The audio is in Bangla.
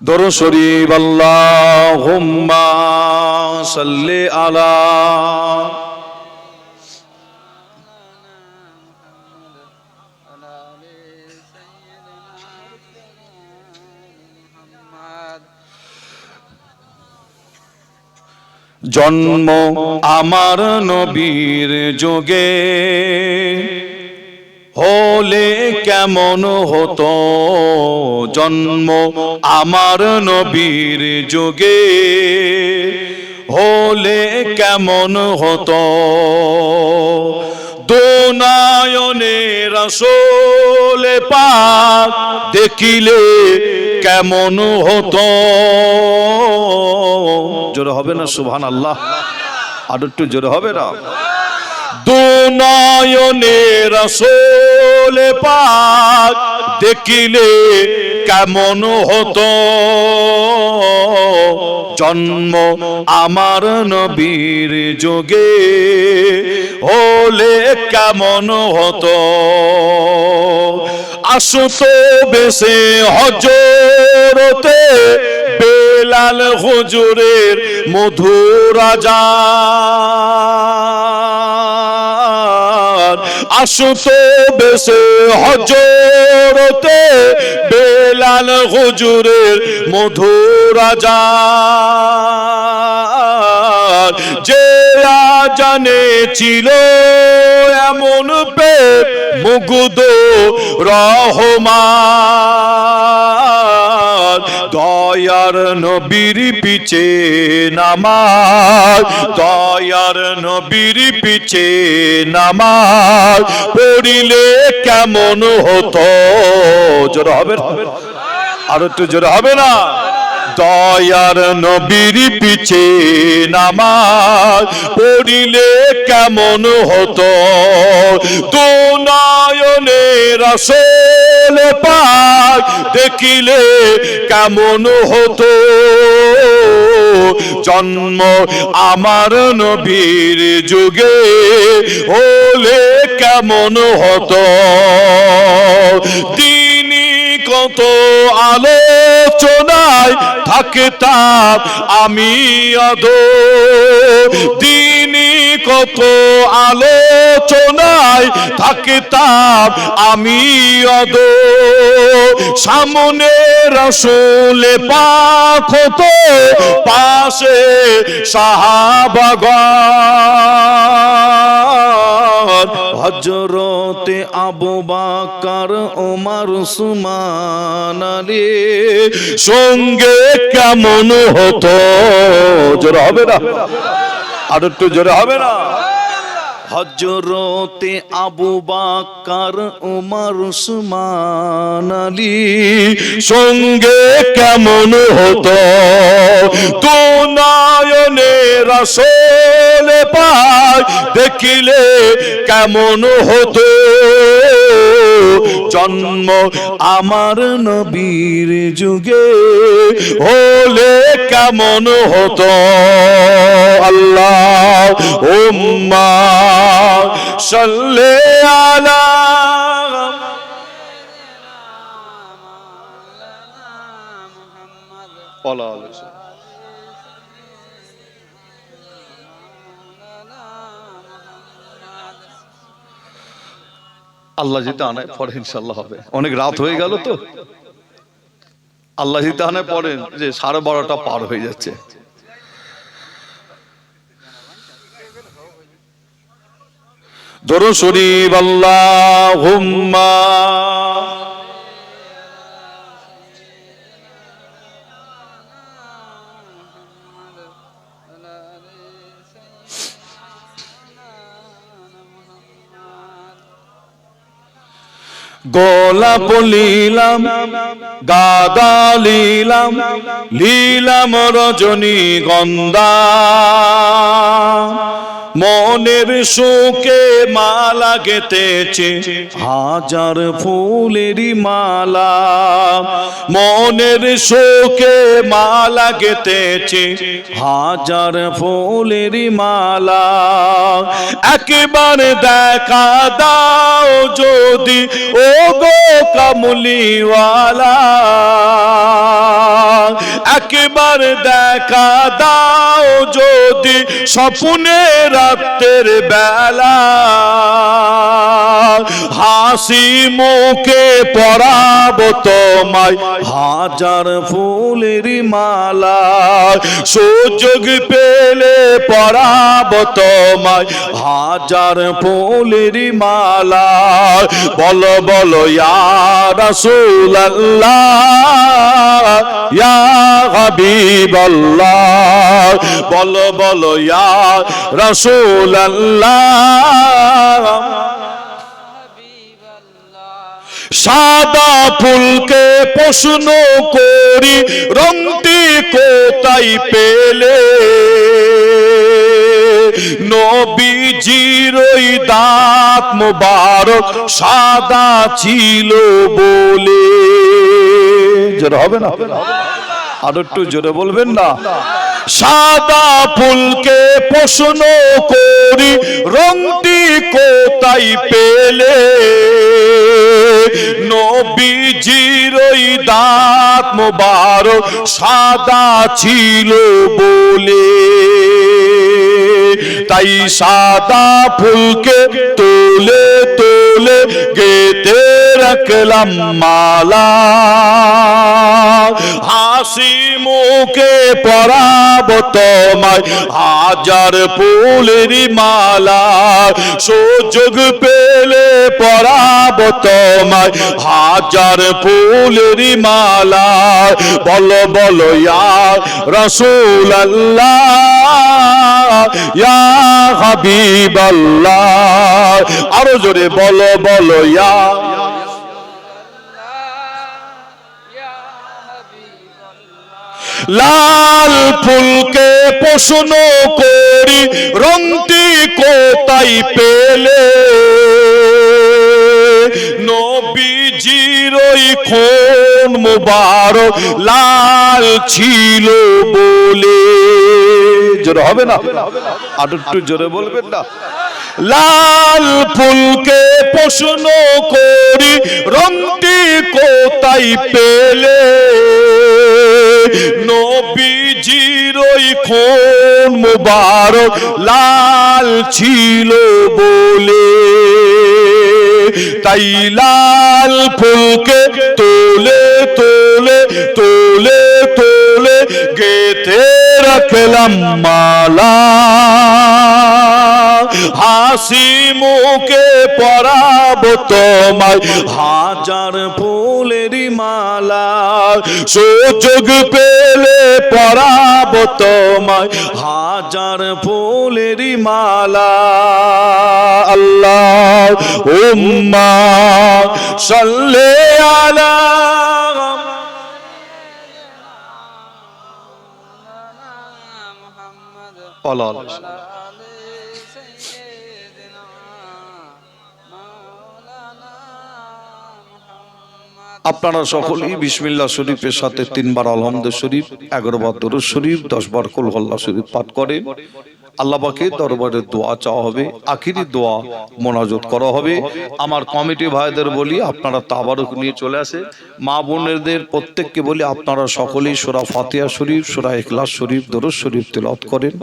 দরুদ শরীফ আল্লাহুম্মা সাল্লি আলা জন্ম আমার নবীর যুগে হলে কেমন হতো, জন্ম আমার নবীর যুগে হলে কেমন হতো। দুনয়নে রাসূল পাক দেখিলে কেমন হতো। জোরে হবে না সুবহানাল্লাহ? আর একটু জোরে হবে না? দুনয়নে রাসূল পাক দেখিলে কেমন হতো, জন্ম আমার নবীর যুগে হলে কেমন হতো। আসতো বেশে হজরতে বেলাল হুজুরের মধুর আযান, আসতো বেশে হজরতে বেলাল হুজুরের মধুর আযান। যে আযানে ছিল এমন প্রেম মুগ্ধ রহমান, দয়ার নবীর পিছে নামাজ, দয়ার নবীর পিছে নামাজ পড়িলে কেমন হতো। জোরে হবে? আর একটু জোরে হবে না? দয়ার নবীর পিছে নামাজ পড়িলে কেমন হতো। দুনয়নে রাসূল পাক দেখিলে কেমন হতো, জন্ম আমার নবীর যুগে হলে কেমন হতো। কত আলোচনায় থাকতাম আমি আদো, দিনই কত আলোচনায় থাকতাম আমি আদো। সামনে রাসূল পাক হতো, পাশে সাহাবাগণ, হযরতে আবু বকর ওমর উসমান আলী সঙ্গে কেমন হতো। জোরে হবে না? আর একটু জোরে হবে না? হযরতে আবু বকর ওমর উসমান আলী সঙ্গে কেমন হতো। দুনয়নে রাসূল পাক দেখিলে কেমন হতো, জন্ম আমার নবীর যুগে হলে কেমন হতো। আল্লাহুম্মা সাল্লি আলা আল্লাহ যেটা আনায় পরে ইনশাআল্লাহ হবে। অনেক রাত হয়ে গেল তো, আল্লাহ যেটা আনায় পড়েন যে 12:30টা পার হয়ে যাচ্ছে। দরুদ শরীফ আল্লাহুম্মা গোলাপ লীলাম গাদা লীলাম লীলাম রজনী গন্ধা, মনের সুখে মালা গেঁথেছে হাজার ফুলেরই মালা, মনের সুখে মালা গেঁথেছে হাজার ফুলেরই মালা। একবার দেখা দাও যদি ও গো কামলিওয়ালা, একবার দেখা দাও যদি স্বপ্নে রাতের বেলা, হাসি মুখে পরাবো তোমায় হাজার ফুলের মালা, সুযোগ পেলে পরাবো তোমায় হাজার ফুলের মালা। বলো বলো ইয়া রাসূলুল্লাহ ইয়া হাবিবাল্লাহ, বলো বলো ইয়া রাসূলুল্লাহ। সাদা ফুলকে প্রশ্ন করি রংটি কোথায় পেলে, নবীজির ওই দাঁত মোবারক সাদা ছিল বলে। জোরে হবে না? আর একটু জোরে বলবেন না? সাদা ফুলকে প্রশ্ন করি রংটি কোথায় পেলে, নবীজির ওই দাঁত মোবারক সাদা ছিল বলে। তাই সাদা ফুলকে তোলে তোলে গেতে রাখলাম মালা, হাসি মুখে পরাবো তোমায় হাজার ফুলের মালা, সুযোগ পেলে পরাবো তোমায় হাজার ফুলের মালা। বলো বলো ইয়া রাসূলুল্লাহ ইয়া হাবিবাল্লাহ, আরো জোরে বলো বলো ইয়া। লাল ফুলকে প্রশ্ন করি রংটি কোথায় পেলে, নবীজির ওই খুন মুবারক লাল ছিল বলে। জোরে হবে না? আর একটু জোরে বলবেন না? লাল ফুলকে প্রশ্ন করি রংটি কোথায় পেলে, নবীজির ওই খুন মুবারক লাল ছিল বলে। তাই লাল ফুলকে তোলে তোলে তোলে তোলে গেতে রাখলাম মালা, হাসি মুখে পরাবো তোমায় হাজার ফুলের মালা, সুযোগ পেলে পরাবো তোমায় হাজার ফুলের মালা। আল্লাহুম্মা সাল্লি আলা মুহাম্মদ। আপনারা সকলেই বিসমিল্লাহ শরীফের সাথে 3 বার আলহামদুলিল্লাহ শরীফ, 11 বার দরুদ শরীফ, 10 বার কুল হুয়াল্লাহ শরীফ পাঠ করেন। আল্লাহ পাকের দরবারে দোয়া চাওয়া হবে, আখিরি দোয়া মোনাজাত করা হবে। আমার কমিটি ভাইদের বলি আপনারা তাবারুক নিয়ে চলে আসে। মা বোনেদের প্রত্যেককে বলি আপনারা সকলেই সূরা ফাতিহা শরীফ, সূরা ইখলাস শরীফ, দরুদ শরীফ তেলাওয়াত করেন।